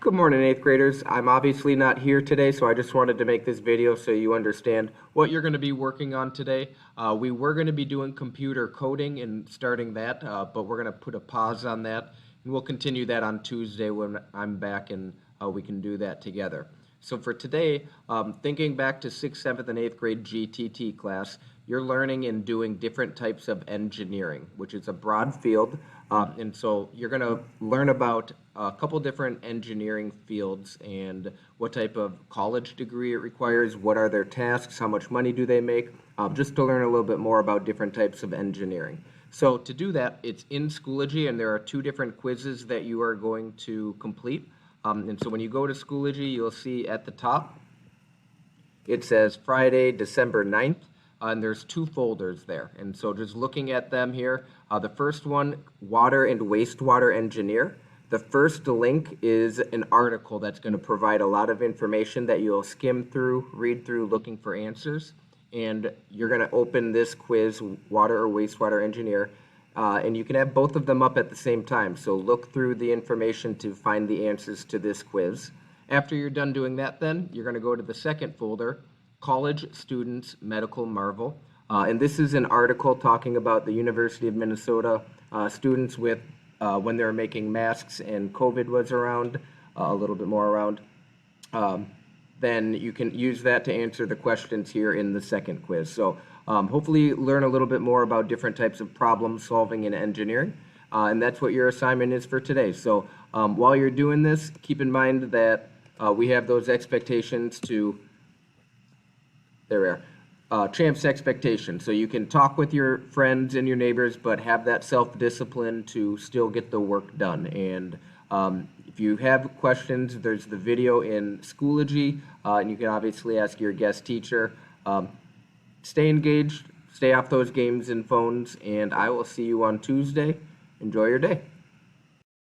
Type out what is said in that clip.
Good morning, 8th graders. I'm obviously not here today, so I just wanted to make this video so you understand what you're going to be working on today. We were going to be doing computer coding and starting that, but we're going to put a pause on that, and we'll continue that on Tuesday when I'm back and we can do that together. So for today, thinking back to 6th, 7th, and 8th grade GTT class, you're learning and doing different types of engineering, which is a broad field. And so you're going to learn about a couple different engineering fields and what type of college degree it requires, what are their tasks, how much money do they make, just to learn a little bit more about different types of engineering. So to do that, it's in Schoology, and there are 2 different quizzes that you are going to complete. And so when you go to Schoology, you'll see at the top, it says Friday, December 9th. And there's 2 folders there. And so just looking at them here, the first one, Water and Wastewater Engineer. The first link is an article that's going to provide a lot of information that you'll skim through, read through, looking for answers. And you're going to open this quiz, Water or Wastewater Engineer, and you can have both of them up at the same time. So look through the information to find the answers to this quiz. After you're done doing that, then you're going to go to the second folder, College Students Medical Marvel. And this is an article talking about the University of Minnesota students with when they were making masks and COVID was around, a little bit more around. Then you can use that to answer the questions here in the second quiz. So hopefully learn a little bit more about different types of problem solving in engineering. And that's what your assignment is for today. So while you're doing this, keep in mind that we have those expectations to there we are. Champs expectation. So you can talk with your friends and your neighbors, but have that self-discipline to still get the work done. And if you have questions, there's the video in Schoology, and you can obviously ask your guest teacher. Stay engaged, stay off those games and phones, and I will see you on Tuesday. Enjoy your day.